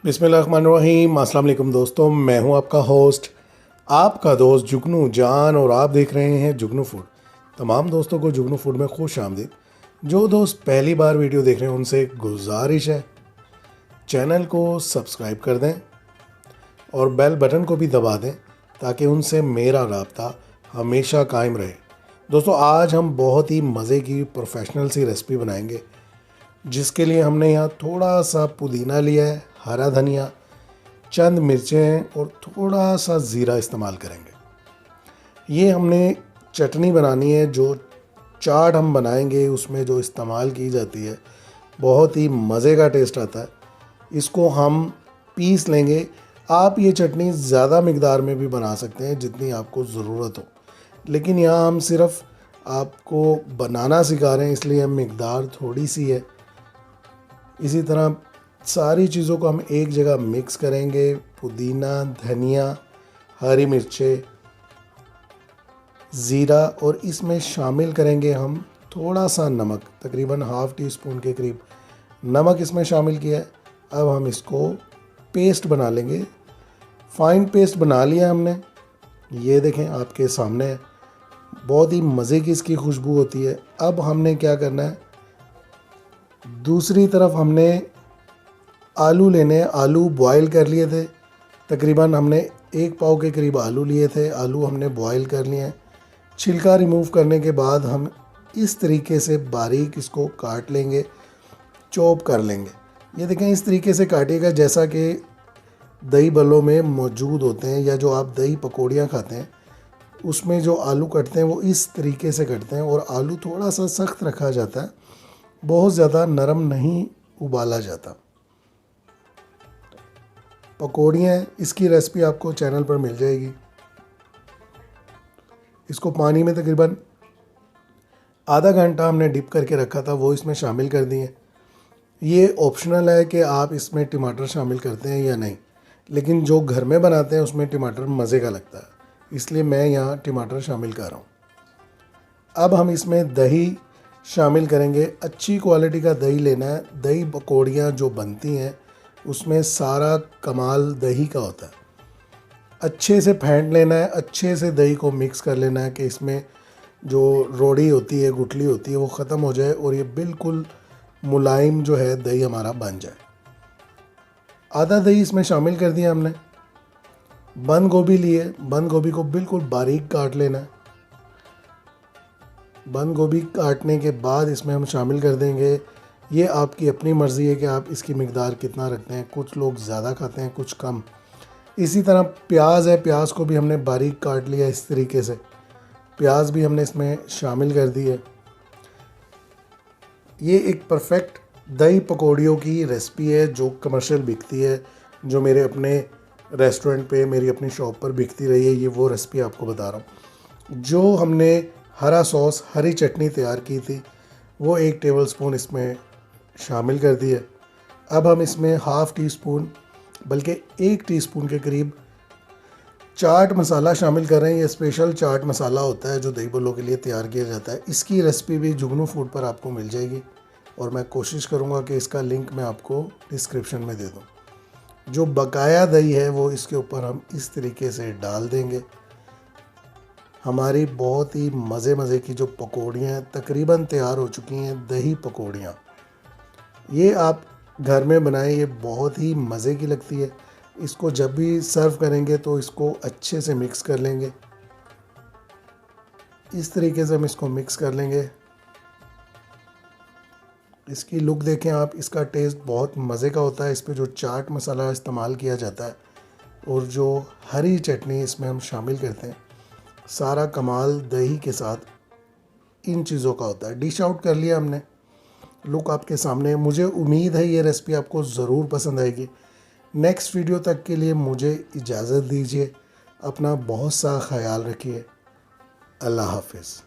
बिस्मिल्लाहिर्रहमानिर्रहीम। अस्सलाम वालेकुम दोस्तों, मैं हूं आपका होस्ट, आपका दोस्त जुगनू जान, और आप देख रहे हैं जुगनू फूड। तमाम दोस्तों को जुगनू फूड में खुश आमदीद। जो दोस्त पहली बार वीडियो देख रहे हैं उनसे एक गुजारिश है, चैनल को सब्सक्राइब कर दें और बेल बटन को भी दबा दें ताकि उनसे मेरा राब्ता हमेशा कायम रहे। दोस्तों, आज हम बहुत ही मज़े की प्रोफेशनल सी रेसिपी बनाएंगे, जिसके लिए हमने यहाँ थोड़ा सा पुदीना लिया है, हरा धनिया, चंद मिर्चें हैं और थोड़ा सा ज़ीरा इस्तेमाल करेंगे। ये हमने चटनी बनानी है। जो चाट हम बनाएंगे उसमें जो इस्तेमाल की जाती है, बहुत ही मज़े का टेस्ट आता है। इसको हम पीस लेंगे। आप ये चटनी ज़्यादा मिकदार में भी बना सकते हैं जितनी आपको ज़रूरत हो, लेकिन यहाँ हम सिर्फ आपको बनाना सिखा रहे हैं, इसलिए हम मिकदार थोड़ी सी है। इसी तरह सारी चीज़ों को हम एक जगह मिक्स करेंगे। पुदीना, धनिया, हरी मिर्चें, ज़ीरा, और इसमें शामिल करेंगे हम थोड़ा सा नमक, तकरीबन हाफ़ टी स्पून के करीब नमक इसमें शामिल किया है। अब हम इसको पेस्ट बना लेंगे। फाइन पेस्ट बना लिया हमने, ये देखें आपके सामने है। बहुत ही मज़े की इसकी खुशबू होती है। अब हमने क्या करना है, दूसरी तरफ हमने आलू लेने हैं। आलू बॉयल कर लिए थे, तकरीबन हमने 1 पाव के करीब आलू लिए थे। आलू हमने बॉयल कर लिए हैं। छिलका रिमूव करने के बाद हम इस तरीके से बारीक इसको काट लेंगे, चॉप कर लेंगे। ये देखें, इस तरीके से काटिएगा जैसा कि दही बल्लों में मौजूद होते हैं, या जो आप दही पकौड़ियाँ खाते हैं उसमें जो आलू कटते हैं वो इस तरीके से कटते हैं। और आलू थोड़ा सा सख्त रखा जाता है, बहुत ज़्यादा नरम नहीं उबाला जाता। पकौड़ियाँ, इसकी रेसिपी आपको चैनल पर मिल जाएगी। इसको पानी में तकरीबन आधा घंटा हमने डिप करके रखा था, वो इसमें शामिल कर दिए। ये ऑप्शनल है कि आप इसमें टमाटर शामिल करते हैं या नहीं, लेकिन जो घर में बनाते हैं उसमें टमाटर मज़े का लगता है, इसलिए मैं यहाँ टमाटर शामिल कर रहा हूँ। अब हम इसमें दही शामिल करेंगे। अच्छी क्वालिटी का दही लेना है। दही पकौड़ियाँ जो बनती हैं उसमें सारा कमाल दही का होता है। अच्छे से फेंट लेना है, अच्छे से दही को मिक्स कर लेना है कि इसमें जो रोड़ी होती है, गुठली होती है, वो ख़त्म हो जाए और ये बिल्कुल मुलायम जो है दही हमारा बन जाए। आधा दही इसमें शामिल कर दिया हमने। बंद गोभी लिए, बंद गोभी को बिल्कुल बारीक काट लेना है। बंद गोभी काटने के बाद इसमें हम शामिल कर देंगे, ये आपकी अपनी मर्ज़ी है कि आप इसकी मिकदार कितना रखते हैं। कुछ लोग ज़्यादा खाते हैं, कुछ कम। इसी तरह प्याज है, प्याज को भी हमने बारीक काट लिया इस तरीके से। प्याज भी हमने इसमें शामिल कर दी है। ये एक परफेक्ट दही पकौड़ियों की रेसिपी है जो कमर्शियल बिकती है, जो मेरे अपने रेस्टोरेंट पे, मेरी अपनी शॉप पर बिकती रही है। ये वो रेसिपी आपको बता रहा हूँ। जो हमने हरा सॉस, हरी चटनी तैयार की थी, वो 1 टेबलस्पून इसमें शामिल कर दी है। अब हम इसमें हाफ़ टी स्पून, बल्कि 1 टीस्पून के करीब चाट मसाला शामिल कर रहे हैं। ये स्पेशल चाट मसाला होता है जो दही बल्लों के लिए तैयार किया जाता है। इसकी रेसिपी भी जुगनू फूड पर आपको मिल जाएगी, और मैं कोशिश करूँगा कि इसका लिंक मैं आपको डिस्क्रिप्शन में दे दूँ। जो बकाया दही है वो इसके ऊपर हम इस तरीके से डाल देंगे। हमारी बहुत ही मज़े की जो पकौड़ियाँ तकरीबन तैयार हो चुकी हैं, दही पकौड़ियाँ। ये आप घर में बनाएं, ये बहुत ही मज़े की लगती है। इसको जब भी सर्व करेंगे तो इसको अच्छे से मिक्स कर लेंगे। इस तरीके से हम इसको मिक्स कर लेंगे। इसकी लुक देखें आप, इसका टेस्ट बहुत मज़े का होता है। इस पर जो चाट मसाला इस्तेमाल किया जाता है और जो हरी चटनी इसमें हम शामिल करते हैं, सारा कमाल दही के साथ इन चीज़ों का होता है। डिश आउट कर लिया हमने, लुक आपके सामने है। मुझे उम्मीद है ये रेसिपी आपको ज़रूर पसंद आएगी। नेक्स्ट वीडियो तक के लिए मुझे इजाज़त दीजिए। अपना बहुत सा ख्याल रखिए। अल्लाह हाफ़िज़।